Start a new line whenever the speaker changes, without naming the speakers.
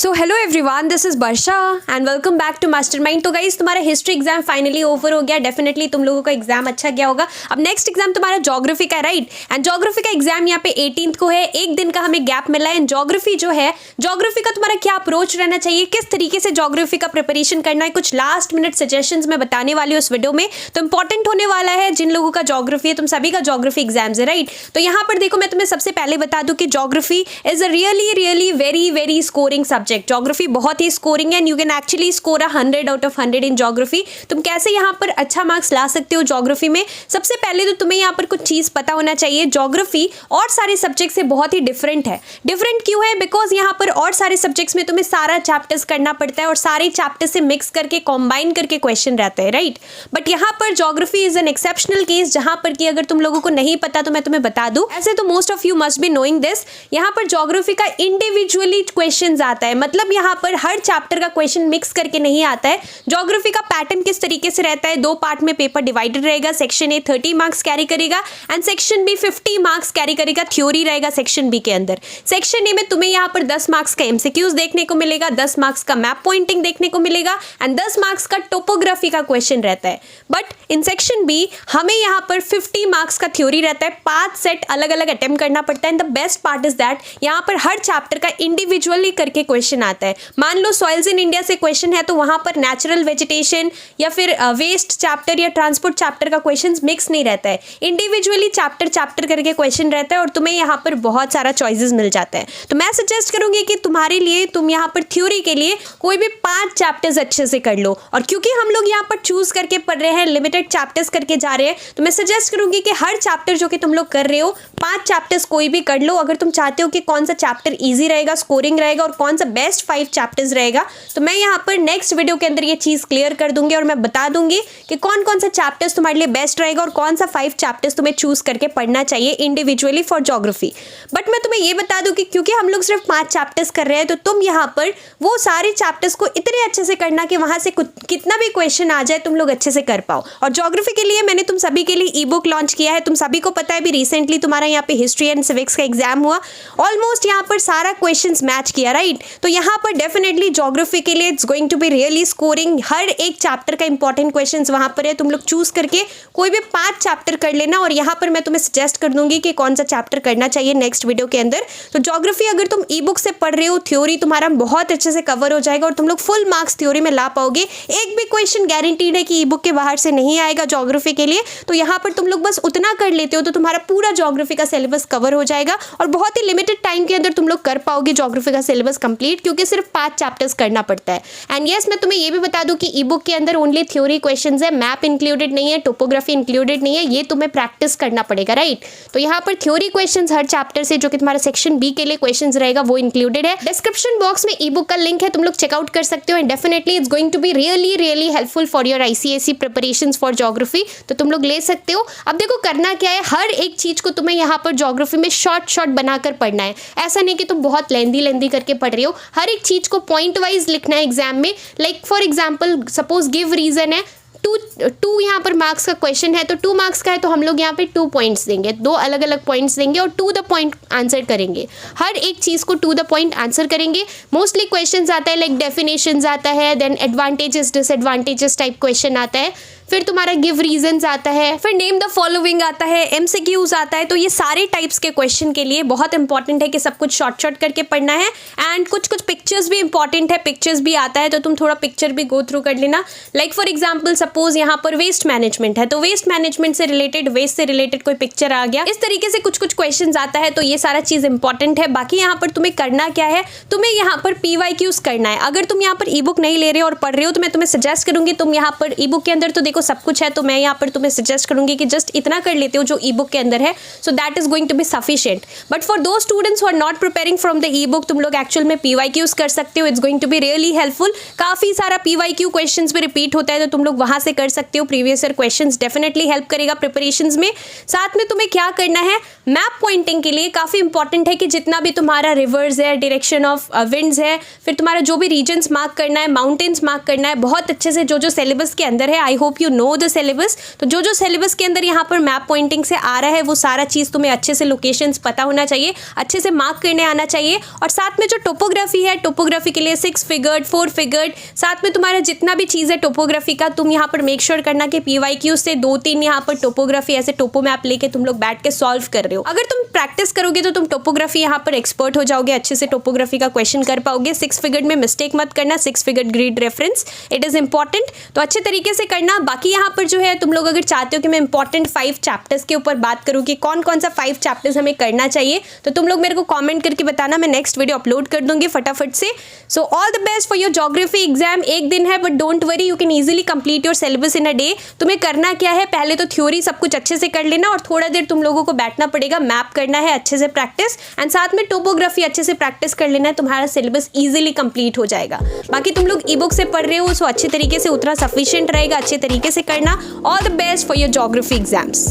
So hello everyone, this is Varsha and welcome back to Mastermind. तो guys, तुम्हारा history exam finally over हो गया। Definitely तुम लोगों का एग्जाम अच्छा गया होगा। अब नेक्स्ट एग्जाम तुम्हारा ज्योग्राफी का, राइट? एंड ज्योग्राफी का एग्जाम यहाँ पे 18th को है। एक दिन का हमें गैप मिला है। एंड ज्योग्राफी जो है, ज्योग्राफी का तुम्हारा क्या अप्रोच रहना चाहिए, किस तरीके से ज्योग्राफी का प्रिपरेशन करना है, कुछ लास्ट मिनट सजेशंस मैं बताने वाली हूँ इस वीडियो में। तो इंपॉर्टेंट होने वाला है जिन लोगों का ज्योग्राफी है, तुम सभी का ज्योग्राफी एग्जाम्स है, राइट? तो यहाँ पर देखो, मैं तुम्हें सबसे पहले बता दूं कि geography is a really very scoring subject. Geography बहुत ही स्कोरिंग है and you can actually score 100 out of 100 in geography. तुम कैसे यहाँ पर अच्छा मार्क्स ला सकते हो ज्योग्राफी में? सबसे पहले तो तुम्हें यहाँ पर कुछ चीज पता होना चाहिए। ज्योग्राफी और सारे सब्जेक्ट से बहुत ही डिफरेंट है। डिफरेंट क्यों है? बिकॉज यहाँ पर और सारे सब्जेक्ट्स में तुम्हें सारा चैप्टर्स करना पड़ता है और सारे चैप्टर्स से मिक्स करके कॉम्बाइन करके क्वेश्चन रहते हैं, राइट? बट यहाँ पर geography is an exceptional case, जहां पर कि अगर तुम लोगों को नहीं पता तो मैं तुम्हें बता दूं। ऐसे तो most of you must be knowing this. यहाँ पर ज्योग्राफी का इंडिविजुअली क्वेश्चन आता है, मतलब यहाँ पर हर चैप्टर का क्वेश्चन मिक्स करके नहीं आता है। ज्योग्राफी का पैटर्न किस तरीके से रहता है? 2 पार्ट में पेपर डिवाइडेड रहेगा। सेक्शन ए 30 मार्क्स कैरी करेगा and section B 50 marks carry करेगा। थ्योरी रहेगा सेक्शन बी के अंदर। सेक्शन ए में तुम्हें यहाँ पर 10 मार्क्स का एमसीक्यूज देखने को मिलेगा, 10 मार्क्स का मैप पॉइंटिंग देखने को मिलेगा एंड 10 मार्क्स का टोपोग्राफी का क्वेश्चन रहता है। बट इन सेक्शन बी हमें यहाँ पर 50 मार्क्स का थ्योरी रहता है। 5 सेट अलग अलग अटेम्प्ट करना पड़ता है and the best part is that यहाँ पर हर चैप्टर का इंडिविजुअली करके क्वेश्चन आता है। मान लो सॉइल्स इन इंडिया से क्वेश्चन है तो वहां पर नेचुरल वेजिटेशन या फिर वेस्ट चैप्टर या ट्रांसपोर्ट चैप्टर का क्वेश्चन मिक्स नहीं रहता है। इंडिविजुअली चैप्टर करके क्वेश्चन रहता है और तुम्हें यहाँ पर बहुत सारा चॉइसेस मिल जाता है। तो मैं सजेस्ट करूंगी कि तुम्हारे लिए, तुम यहाँ पर थ्योरी के लिए कोई भी 5 चैप्टर्स अच्छे से कर लो। और क्योंकि हम लोग यहाँ पर चूज करके पढ़ रहे हैं, लिमिटेड चैप्टर्स करके जा रहे हैं, तो मैं सजेस्ट करूंगी कि हर चैप्टर जो कि तुम लोग कर रहे हो, 5 चैप्टर्स कोई भी कर लो। अगर तुम चाहते हो कि कौन सा चैप्टर इजी रहेगा, स्कोरिंग रहेगा और कौन सा बेस्ट 5 चैप्टर्स रहेगा, तो मैं यहाँ पर नेक्स्ट वीडियो के अंदर ये चीज क्लियर कर दूंगी और मैं बता दूंगी कि कौन कौन सा चैप्टर्स तुम्हारे लिए बेस्ट रहेगा और कौन सा 5 चैप्टर्स तुम्हें चूज करके पढ़ना चाहिए इंडिविजुअली फॉर ज्योग्राफी। बट मैं तुम्हें ये बता दूं कि क्योंकि हम लोग सिर्फ 5 चैप्टर्स कर रहे हैं, तो तुम यहाँ पर वो सारे चैप्टर्स को इतने अच्छे से करना कि वहां से कितना भी क्वेश्चन आ जाए तुम लोग अच्छे से कर पाओ। और ज्योग्राफी के लिए मैंने तुम सभी के लिए ई बुक लॉन्च किया है। तुम सभी को पता है भी रिसेंटली तुम्हारा यहाँ पे हिस्ट्री एंड सिविक्स का एग्जाम हुआ। ऑलमोस्ट यहाँ पर सारा क्वेश्चन मैच किया, राइट? तो यहाँ पर डेफिनेटली ज्योग्राफी के लिए it's going to be really scoring. हर एक चैप्टर का इंपॉर्टेंट क्वेश्चंस वहां पर है। तुम लोग चूज करके कोई भी 5 चैप्टर कर लेना और यहाँ पर मैं तुम्हें सजेस्ट कर दूंगी कि कौन सा चैप्टर करना चाहिए नेक्स्ट वीडियो के अंदर। तो ज्योग्राफी अगर तुम ई बुक से पढ़ रहे हो, थ्योरी तुम्हारा बहुत अच्छे से कवर हो जाएगा और तुम लोग फुल मार्क्स थ्योरी में ला पाओगे। एक भी क्वेश्चन गारंटीड है कि ई बुक के बाहर से नहीं आएगा ज्योग्राफी के लिए। तो यहाँ पर तुम लोग बस उतना कर लेते हो तो तुम्हारा पूरा ज्योग्राफी का सिलेबस कवर हो जाएगा और बहुत ही लिमिटेड टाइम के अंदर तुम लोग कर पाओगे ज्योग्राफी का सिलेबस कंप्लीट, क्योंकि सिर्फ 5 चैप्टर्स करना पड़ता है। एंड यस, मैं तुम्हें ये भी बता दूं कि ई बुक के अंदर ओनली थ्योरी क्वेश्चंस है, मैप इंक्लूडेड नहीं है, टोपोग्राफी इंक्लूडेड नहीं है। ये तुम्हें प्रैक्टिस करना पड़ेगा, राइट? तो यहाँ पर थ्योरी क्वेश्चंस हर चैप्टर से, जो कि तुम्हारा सेक्शन बी के लिए क्वेश्चंस रहेगा, वो इंक्लूडेड है। डिस्क्रिप्शन बॉक्स में ई बुक का लिंक है, तुम लोग चेकआउट कर सकते हो and definitely it's going to be really helpful for your ICSE preparations for geography. तो तुम लोग ले सकते हो। अब देखो करना क्या है, हर एक चीज को तुम्हें यहाँ पर ज्योग्राफी में शॉर्ट बनाकर पढ़ना है। ऐसा नहीं कि तुम बहुत लेंदी करके पढ़ रहे हो। हर एक चीज को पॉइंट वाइज लिखना है एग्जाम में। Like for example, suppose give reason है, टू यहाँ पर मार्क्स का क्वेश्चन है, तो 2 मार्क्स का है तो हम लोग यहाँ पे 2 पॉइंट्स देंगे, 2 अलग अलग पॉइंट्स देंगे और टू द पॉइंट आंसर करेंगे। हर एक चीज को टू द पॉइंट आंसर करेंगे। मोस्टली क्वेश्चंस आता है लाइक डेफिनेशंस आता है, then advantages disadvantages type question आता है, फिर तुम्हारा गिव रीजंस आता है, फिर नेम द फॉलोइंग आता है, एमसीक्यूज आता है। तो ये सारे टाइप्स के क्वेश्चन के लिए बहुत इंपॉर्टेंट है कि सब कुछ शॉर्ट करके पढ़ना है। एंड कुछ पिक्चर्स भी इंपॉर्टेंट है, पिक्चर्स भी आता है तो तुम थोड़ा पिक्चर भी गो थ्रू कर लेना। लाइक फॉर एग्जाम्पल, सपोज यहाँ पर वेस्ट मैनेजमेंट है, तो वेस्ट मैनेजमेंट से रिलेटेड, वेस्ट से रिलेटेड कोई पिक्चर आ गया, इस तरीके से कुछ क्वेश्चन आता है। तो ये सारा चीज इंपॉर्टेंट है। बाकी यहाँ पर तुम्हें करना क्या है, तुम्हें यहाँ पर PYQs करना है। अगर तुम यहाँ पर ई बुक नहीं ले रहे हो और पढ़ रहे हो तो मैं तुम्हें सजेस्ट करूंगी, तुम यहाँ पर ई बुक के अंदर तो देखो सब कुछ है, तो मैं यहाँ पर तुम्हें सजेस्ट करूंगी कि जस्ट इतना कर लेते हो जो ई बुक के अंदर है, so that is going to be sufficient. But for those students who are not preparing from the e book, तुम लोग एक्चुअल में PYQs कर सकते हो। It's going to be really helpful. काफी सारा PYQ क्वेश्चंस भी रिपीट होता है तो तुम लोग वहां से कर सकते हो। Previous year questions definitely help करेगा प्रिपरेशंस में। साथ में तुम्हें क्या करना है, मैप पॉइंटिंग के लिए काफी इंपॉर्टेंट है कि जितना भी तुम्हारा रिवर्स है, डायरेक्शन ऑफ विंड्स है, फिर तुम्हारा जो भी रीजन्स मार्क करना है, माउंटेन्स मार्क करना है, बहुत अच्छे से जो सिलेबस के अंदर है। I hope you too know the syllabus. तो जो जो सिलेबस के अंदर यहाँ पर मैप पॉइंटिंग से आ रहा है वो सारा चीज़ तुम्हें अच्छे से लोकेशंस पता होना चाहिए, अच्छे से मार्क करने आना चाहिए। और साथ में जो टोपोग्राफी है, टोपोग्राफी के लिए 6 फिगर्ड 4 फिगर्ड, साथ में तुम्हारा जितना भी चीज़ है टोपोग्राफी का, तुम यहाँ पर मेक श्योर करना कि PYQ से 2-3 यहाँ पर टोपोग्राफी ऐसे टोपो मैप लेके तुम लोग बैठ के सॉल्व कर रहे हो। अगर तुम प्रैक्टिस करोगे तो तुम टोपोग्राफी यहाँ पर एक्सपर्ट हो जाओगे, अच्छे से टोपोग्राफी का क्वेश्चन कर पाओगे। 6 फिगर्ड में मिस्टेक मत करना, 6 figured grid reference, it is important, तो अच्छे तरीके से करना। बाकी यहाँ पर जो है तुम लोग अगर चाहते हो कि मैं इंपॉर्टेंट 5 चैप्टर्स के ऊपर बात करूँ कि कौन कौन सा 5 चैप्टर्स हमें करना चाहिए, तो तुम लोग मेरे को कॉमेंट करके बताना, मैं नेक्स्ट वीडियो अपलोड कर दूंगी फटाफट से। So all the best for your geography exam. एक दिन है but don't worry, you can easily complete your syllabus in a day. तुम्हें करना क्या है, पहले तो थ्योरी सब कुछ अच्छे से कर लेना और थोड़ा देर तुम लोगों को बैठना पड़ेगा, मैप करना है अच्छे से प्रैक्टिस, एंड साथ में टोपोग्राफी अच्छे से प्रैक्टिस कर लेना है, तुम्हारा सिलेबस इजीली कंप्लीट हो जाएगा। बाकी तुम लोग ई बुक से पढ़ रहे हो सो अच्छे तरीके से उतना सफिशिएंट रहेगा, अच्छे तरीके से करना। All the best for your geography exams.